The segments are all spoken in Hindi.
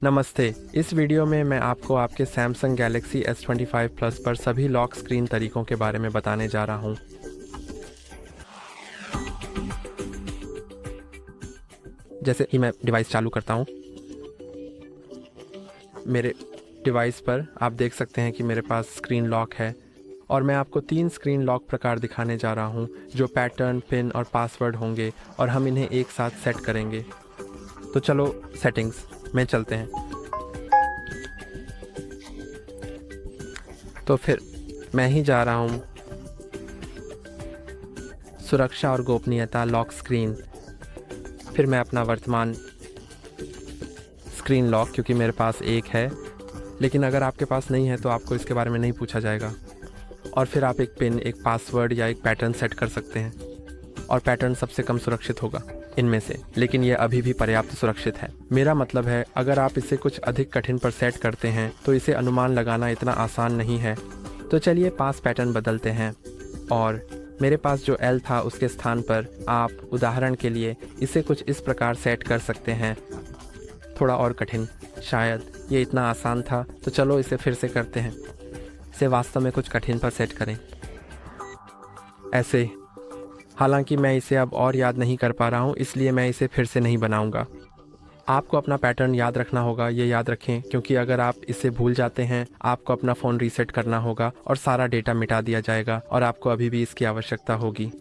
नमस्ते। इस वीडियो में मैं आपको आपके सैमसंग गैलेक्सी S25 प्लस पर सभी लॉक स्क्रीन तरीकों के बारे में बताने जा रहा हूं। जैसे कि मैं डिवाइस चालू करता हूं, मेरे डिवाइस पर आप देख सकते हैं कि मेरे पास स्क्रीन लॉक है और मैं आपको 3 स्क्रीन लॉक प्रकार दिखाने जा रहा हूं जो पैटर्न, पिन और पासवर्ड होंगे और हम इन्हें एक साथ सेट करेंगे। तो चलो सेटिंग्स में चलते हैं। तो फिर मैं ही जा रहा हूँ सुरक्षा और गोपनीयता लॉक स्क्रीन। फिर मैं अपना वर्तमान स्क्रीन लॉक, क्योंकि मेरे पास एक है, लेकिन अगर आपके पास नहीं है तो आपको इसके बारे में नहीं पूछा जाएगा। और फिर आप एक पिन, एक पासवर्ड या एक पैटर्न सेट कर सकते हैं और पैटर्न सबसे कम सुरक्षित होगा इनमें से, लेकिन यह अभी भी पर्याप्त सुरक्षित है। मेरा मतलब है, अगर आप इसे कुछ अधिक कठिन पर सेट करते हैं तो इसे अनुमान लगाना इतना आसान नहीं है। तो चलिए पास पैटर्न बदलते हैं और मेरे पास जो L था उसके स्थान पर आप उदाहरण के लिए इसे कुछ इस प्रकार सेट कर सकते हैं। थोड़ा और कठिन, शायद ये इतना आसान था, तो चलो इसे फिर से करते हैं। इसे वास्तव में कुछ कठिन पर सेट करें, ऐसे। हालांकि मैं इसे अब और याद नहीं कर पा रहा हूँ, इसलिए मैं इसे फिर से नहीं बनाऊंगा। आपको अपना पैटर्न याद रखना होगा, ये याद रखें, क्योंकि अगर आप इसे भूल जाते हैं आपको अपना फ़ोन रीसेट करना होगा और सारा डेटा मिटा दिया जाएगा और आपको अभी भी इसकी आवश्यकता होगी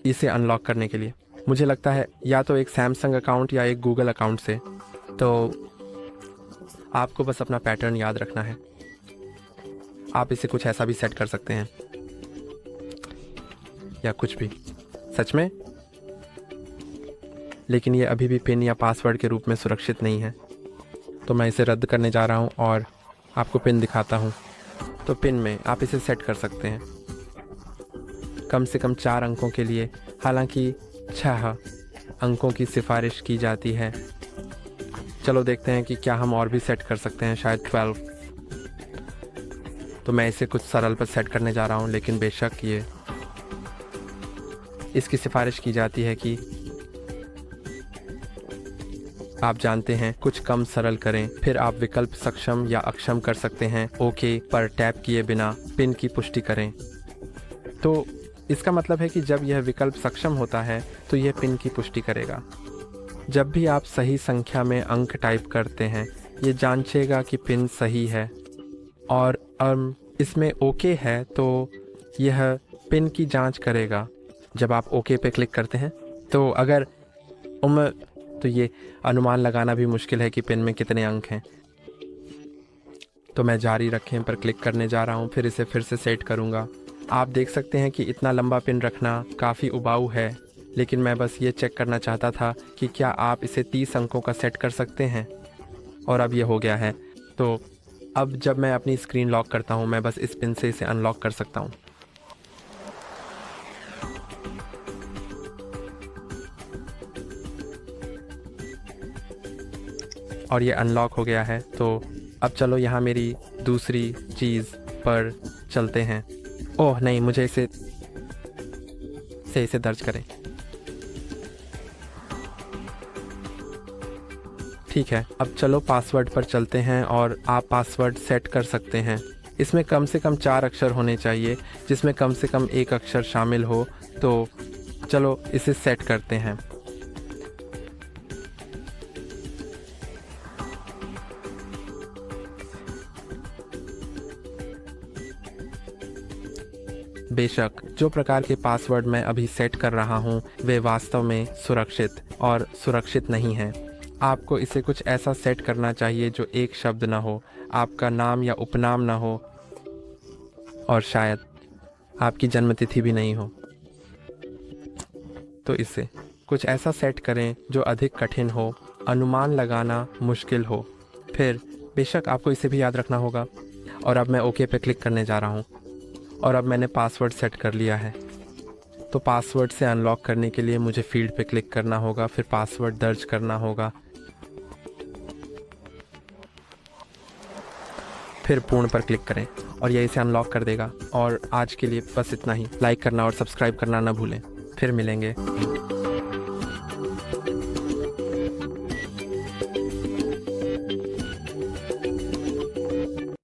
इसे अनलॉक करने के लिए। मुझे लगता है या तो एक सैमसंग अकाउंट या एक गूगल अकाउंट से। तो आपको बस अपना पैटर्न याद रखना है। आप इसे कुछ ऐसा भी सेट कर सकते हैं या कुछ भी, सच में। लेकिन ये अभी भी पिन या पासवर्ड के रूप में सुरक्षित नहीं है, तो मैं इसे रद्द करने जा रहा हूँ और आपको पिन दिखाता हूँ। तो पिन में आप इसे सेट कर सकते हैं कम से कम 4 अंकों के लिए, हालांकि 6 अंकों की सिफारिश की जाती है। चलो देखते हैं कि क्या हम और भी सेट कर सकते हैं, शायद 12। तो मैं इसे कुछ सरल पर सेट करने जा रहा हूँ, लेकिन बेशक ये इसकी सिफारिश की जाती है कि आप जानते हैं, कुछ कम सरल करें। फिर आप विकल्प सक्षम या अक्षम कर सकते हैं। ओके पर टैप किए बिना पिन की पुष्टि करें। तो इसका मतलब है कि जब यह विकल्प सक्षम होता है तो यह पिन की पुष्टि करेगा। जब भी आप सही संख्या में अंक टाइप करते हैं ये जांचेगा कि पिन सही है, और इसमें ओके है तो यह पिन की जांच करेगा। जब आप ओके पे क्लिक करते हैं तो अगर तो ये अनुमान लगाना भी मुश्किल है कि पिन में कितने अंक हैं। तो मैं जारी रखें पर क्लिक करने जा रहा हूँ, फिर इसे फिर से सेट करूँगा। आप देख सकते हैं कि इतना लंबा पिन रखना काफ़ी उबाऊ है, लेकिन मैं बस ये चेक करना चाहता था कि क्या आप इसे 30 अंकों का सेट कर सकते हैं, और अब ये हो गया है। तो अब जब मैं अपनी स्क्रीन लॉक करता हूँ मैं बस इस पिन से इसे अनलॉक कर सकता हूँ। और ये अनलॉक हो गया है। तो अब चलो यहाँ मेरी दूसरी चीज़ पर चलते हैं। ओह नहीं, मुझे इसे दर्ज करें। ठीक है, अब चलो पासवर्ड पर चलते हैं और आप पासवर्ड सेट कर सकते हैं। इसमें कम से कम 4 अक्षर होने चाहिए, जिसमें कम से कम 1 अक्षर शामिल हो। तो चलो इसे सेट करते हैं। बेशक जो प्रकार के पासवर्ड मैं अभी सेट कर रहा हूँ वे वास्तव में सुरक्षित और सुरक्षित नहीं हैं। आपको इसे कुछ ऐसा सेट करना चाहिए जो एक शब्द ना हो, आपका नाम या उपनाम ना हो, और शायद आपकी जन्मतिथि भी नहीं हो। तो इसे कुछ ऐसा सेट करें जो अधिक कठिन हो, अनुमान लगाना मुश्किल हो। फिर बेशक आपको इसे भी याद रखना होगा। और अब मैं ओके पे क्लिक करने जा रहा हूँ और अब मैंने पासवर्ड सेट कर लिया है। तो पासवर्ड से अनलॉक करने के लिए मुझे फील्ड पे क्लिक करना होगा, फिर पासवर्ड दर्ज करना होगा, फिर पूर्ण पर क्लिक करें और यह इसे अनलॉक कर देगा। और आज के लिए बस इतना ही। लाइक करना और सब्सक्राइब करना ना भूलें। फिर मिलेंगे।